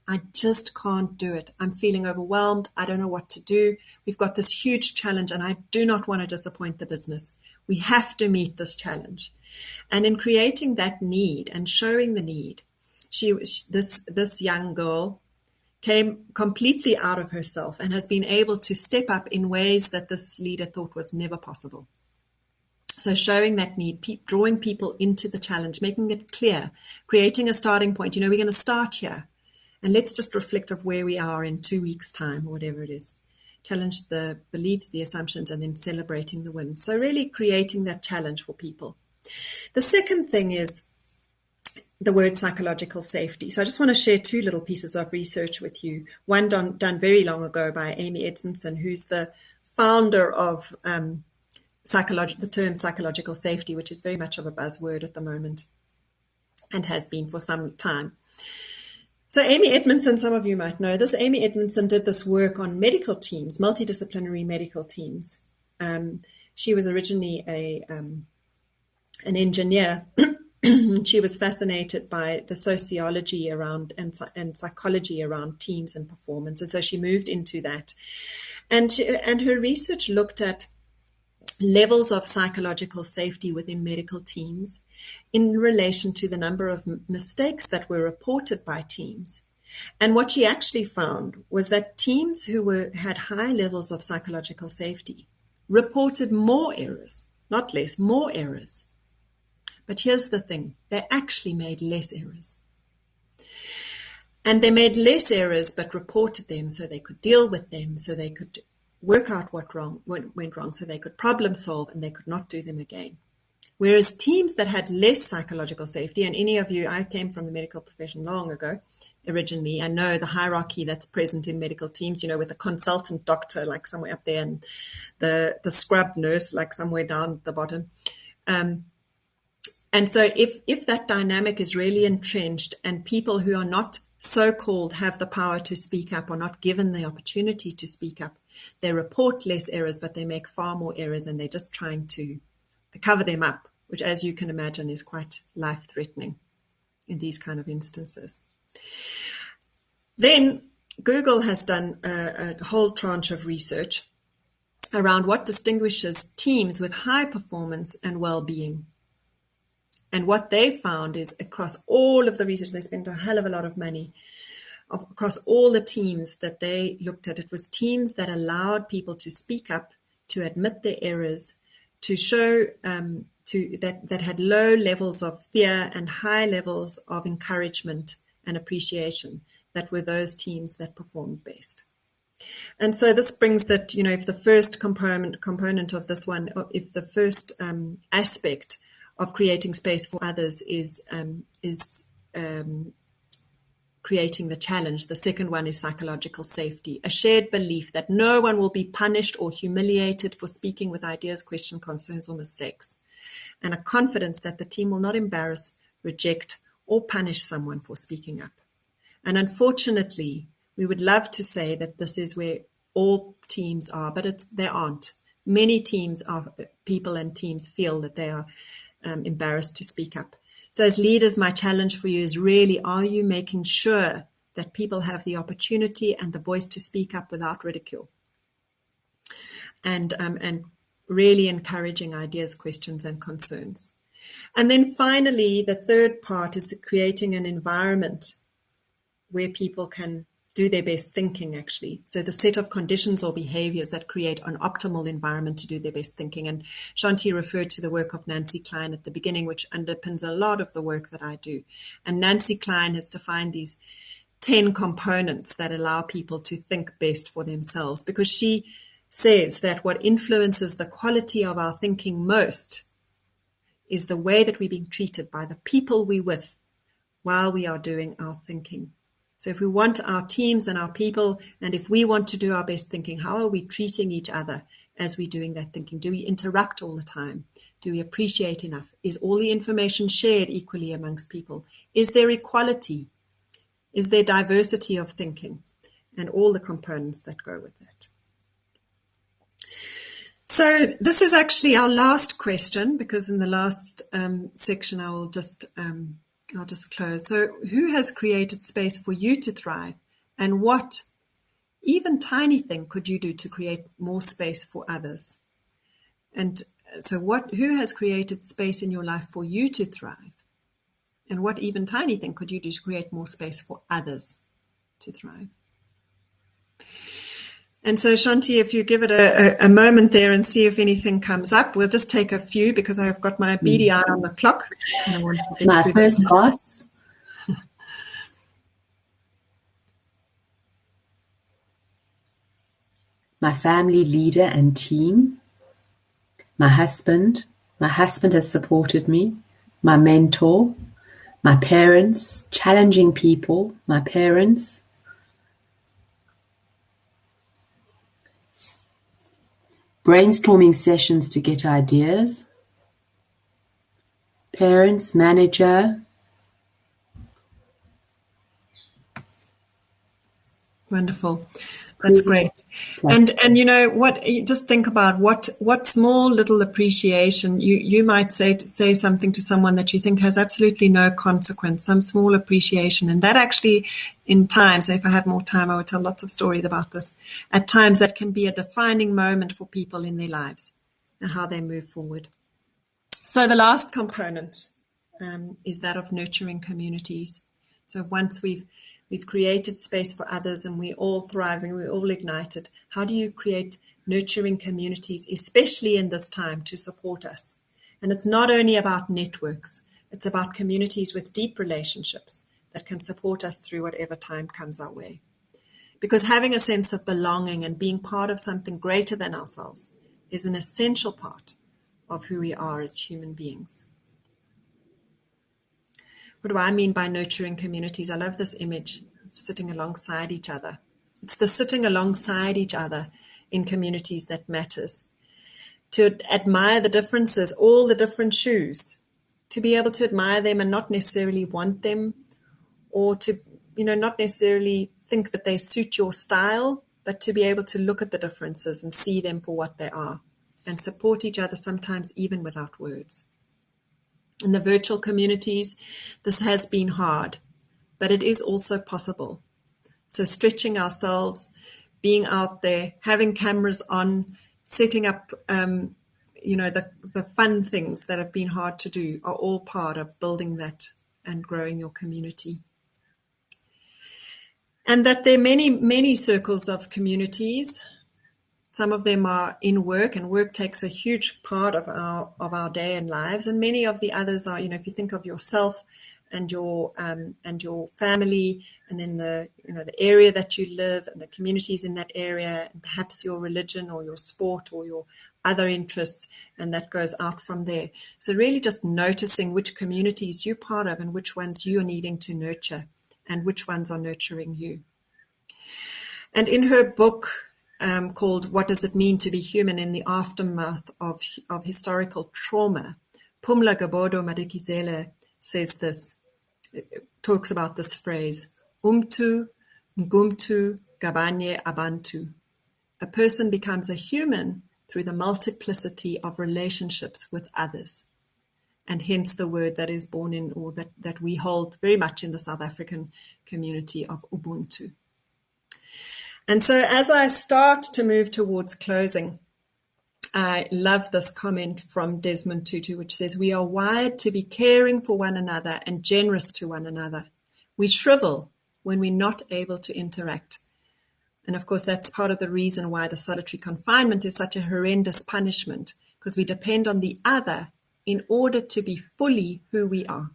S2: I just can't do it. I'm feeling overwhelmed. I don't know what to do. We've got this huge challenge and I do not want to disappoint the business. We have to meet this challenge. And in creating that need and showing the need, this young girl came completely out of herself and has been able to step up in ways that this leader thought was never possible. So showing that need, drawing people into the challenge, making it clear, creating a starting point. We're going to start here. And let's just reflect of where we are in 2 weeks' time, or whatever it is. Challenge the beliefs, the assumptions, and then celebrating the wins. So really creating that challenge for people. The second thing is the word psychological safety. So I just want to share 2 little pieces of research with you. One done very long ago by Amy Edmondson, who's the founder of the term psychological safety, which is very much of a buzzword at the moment and has been for some time. So Amy Edmondson, some of you might know this. Amy Edmondson did this work on medical teams, multidisciplinary medical teams. She was originally an engineer. She was fascinated by the sociology around and psychology around teams and performance, and so she moved into that. And her research looked at levels of psychological safety within medical teams in relation to the number of mistakes that were reported by teams. And what she actually found was that teams who had high levels of psychological safety reported more errors, not less, more errors. But here's the thing, they actually made less errors. And they made less errors but reported them so they could deal with them, so they could work out what went wrong, so they could problem solve and they could not do them again. Whereas teams that had less psychological safety, and any of you, I came from the medical profession long ago, originally, I know the hierarchy that's present in medical teams, with the consultant doctor like somewhere up there and the scrub nurse like somewhere down at the bottom. And so if that dynamic is really entrenched and people who are not so-called have the power to speak up or not given the opportunity to speak up, they report less errors, but they make far more errors and they're just trying to cover them up, which, as you can imagine, is quite life-threatening in these kind of instances. Then Google has done a whole tranche of research around what distinguishes teams with high performance and well-being. And what they found is across all of the research, they spent a hell of a lot of money across all the teams that they looked at. It was teams that allowed people to speak up, to admit their errors, to show that had low levels of fear and high levels of encouragement and appreciation, that were those teams that performed best. And so this brings that, if the first component of this one, if the first aspect of creating space for others is creating the challenge, the second one is psychological safety, a shared belief that no one will be punished or humiliated for speaking with ideas, questions, concerns, or mistakes, and a confidence that the team will not embarrass, reject, or punish someone for speaking up. And unfortunately, we would love to say that this is where all teams are, but they aren't. Many teams people and teams feel that they are embarrassed to speak up. So as leaders, my challenge for you is really, are you making sure that people have the opportunity and the voice to speak up without ridicule? And really encouraging ideas, questions, and concerns. And then finally, the third part is creating an environment where people can do their best thinking, actually. So the set of conditions or behaviors that create an optimal environment to do their best thinking. And Shanti referred to the work of Nancy Klein at the beginning, which underpins a lot of the work that I do. And Nancy Klein has defined these 10 components that allow people to think best for themselves, because she says that what influences the quality of our thinking most is the way that we're being treated by the people we're with while we are doing our thinking. So if we want our teams and our people, and if we want to do our best thinking, how are we treating each other as we're doing that thinking? Do we interrupt all the time? Do we appreciate enough? Is all the information shared equally amongst people? Is there equality? Is there diversity of thinking? And all the components that go with that. So this is actually our last question, because in the last section I'll just close. So who has created space for you to thrive, and what even tiny thing could you do to create more space for others? And so who has created space in your life for you to thrive, and what even tiny thing could you do to create more space for others to thrive? And so, Shanti, if you give it a moment there and see if anything comes up, we'll just take a few, because I've got my beady eye on the clock. And I want to
S1: My first boss, my family leader and team, my husband has supported me, my mentor, my parents, challenging people, my parents, brainstorming sessions to get ideas, parents, manager.
S2: Wonderful. That's great. And you know what, just think about what small little appreciation you might say something to someone that you think has absolutely no consequence, some small appreciation. And that actually, in times, if I had more time, I would tell lots of stories about this. At times that can be a defining moment for people in their lives and how they move forward. So the last component is that of nurturing communities. So once we've created space for others and we're all thriving, we're all ignited, how do you create nurturing communities, especially in this time, to support us? And it's not only about networks, it's about communities with deep relationships that can support us through whatever time comes our way. Because having a sense of belonging and being part of something greater than ourselves is an essential part of who we are as human beings. What do I mean by nurturing communities? I love this image of sitting alongside each other. It's the sitting alongside each other in communities that matters. To admire the differences, all the different shoes, to be able to admire them and not necessarily want them, or to, not necessarily think that they suit your style, but to be able to look at the differences and see them for what they are and support each other, sometimes even without words. In the virtual communities, this has been hard, but it is also possible. So stretching ourselves, being out there, having cameras on, setting up, the fun things that have been hard to do are all part of building that and growing your community. And that there are many, many circles of communities. Some of them are in work, and work takes a huge part of our day and lives. And many of the others are, if you think of yourself and your family, and then the area that you live and the communities in that area, and perhaps your religion or your sport or your other interests, and that goes out from there. So really just noticing which communities you're part of and which ones you are needing to nurture and which ones are nurturing you. And in her book, called What Does It Mean to Be Human in the Aftermath of Historical Trauma, Pumla Gobodo-Madikizela says this, talks about this phrase, Umtu, Ngumtu, Gabanye, Abantu. A person becomes a human through the multiplicity of relationships with others. And hence the word that is born in, or that we hold very much in the South African community, of Ubuntu. And so as I start to move towards closing, I love this comment from Desmond Tutu, which says, we are wired to be caring for one another and generous to one another. We shrivel when we're not able to interact. And of course, that's part of the reason why the solitary confinement is such a horrendous punishment, because we depend on the other in order to be fully who we are.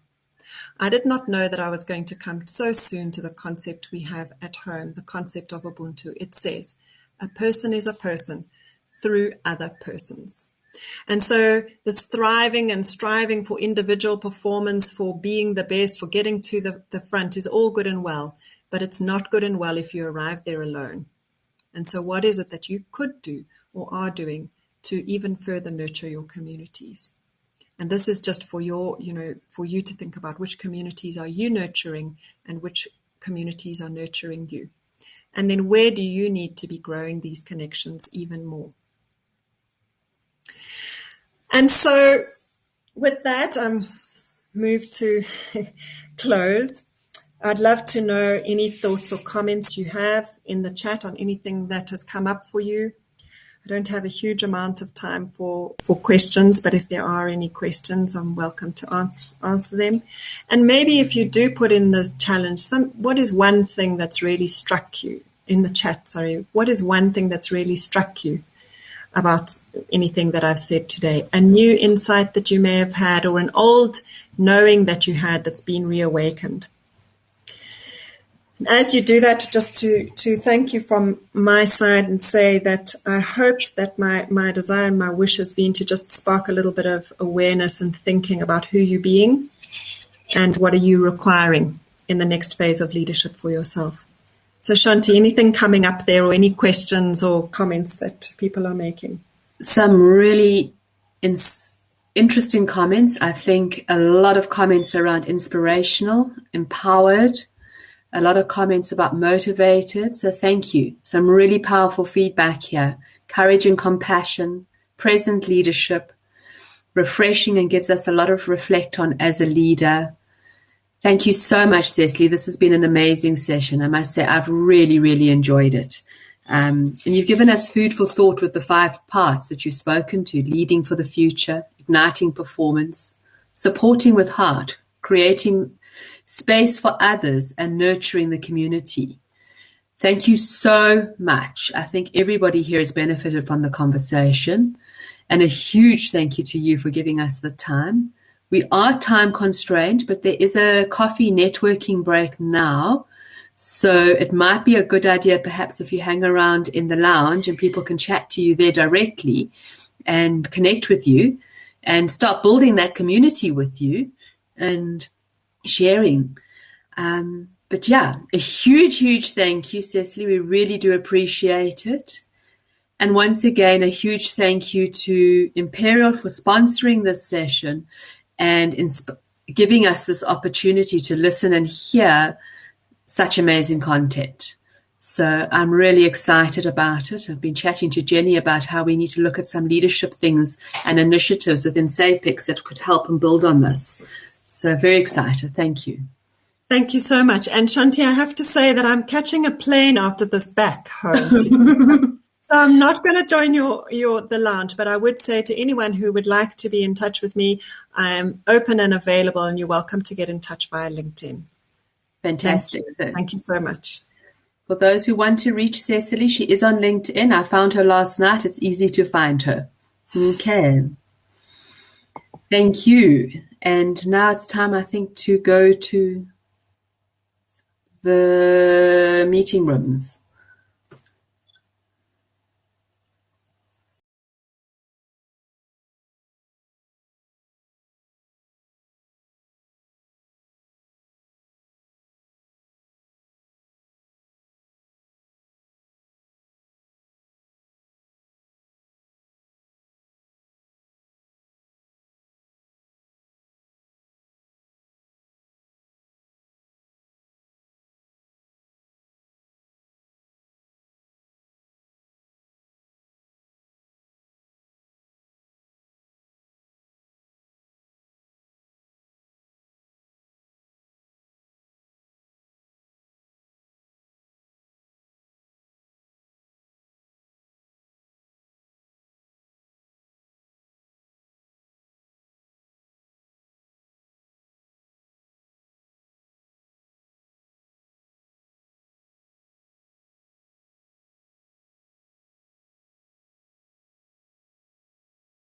S2: I did not know that I was going to come so soon to the concept we have at home, the concept of Ubuntu. It says, a person is a person, through other persons. And so this thriving and striving for individual performance, for being the best, for getting to the front is all good and well, but it's not good and well if you arrive there alone. And so what is it that you could do or are doing to even further nurture your communities? And this is just for for you to think about which communities are you nurturing and which communities are nurturing you. And then where do you need to be growing these connections even more? And so with that, I'm moved to close. I'd love to know any thoughts or comments you have in the chat on anything that has come up for you. I don't have a huge amount of time for questions, but if there are any questions, I'm welcome to answer them. And maybe if you do put in the challenge, what is one thing that's really struck you in the chat? Sorry, what is one thing that's really struck you about anything that I've said today? A new insight that you may have had, or an old knowing that you had that's been reawakened. As you do that, just to thank you from my side and say that I hope that my desire and my wish has been to just spark a little bit of awareness and thinking about who you're being and what are you requiring in the next phase of leadership for yourself. So Shanti, anything coming up there or any questions or comments that people are making?
S1: Some really interesting comments. I think a lot of comments around inspirational, empowered, a lot of comments about motivated. So thank you. Some really powerful feedback here. Courage and compassion, present leadership, refreshing and gives us a lot of reflect on as a leader. Thank you so much, Cecily. This has been an amazing session. I must say I've really, really enjoyed it. And you've given us food for thought with the 5 parts that you've spoken to: leading for the future, igniting performance, supporting with heart, creating space for others, and nurturing the community. Thank you so much. I think everybody here has benefited from the conversation, and a huge thank you to you for giving us the time. We are time constrained, but there is a coffee networking break now, so it might be a good idea perhaps if you hang around in the lounge and people can chat to you there directly and connect with you and start building that community with you and sharing. But yeah, a huge, huge thank you, Cecily. We really do appreciate it. And once again, a huge thank you to Imperial for sponsoring this session and giving us this opportunity to listen and hear such amazing content. So I'm really excited about it. I've been chatting to Jenny about how we need to look at some leadership things and initiatives within SAPEX that could help and build on this. So very excited. Thank you.
S2: Thank you so much. And Shanti, I have to say that I'm catching a plane after this back home. So I'm not going to join the lounge, but I would say to anyone who would like to be in touch with me, I am open and available, and you're welcome to get in touch via LinkedIn.
S1: Fantastic.
S2: Thank you so much.
S1: For those who want to reach Cecily, she is on LinkedIn. I found her last night. It's easy to find her. Okay. Thank you. And now it's time, I think, to go to the meeting rooms.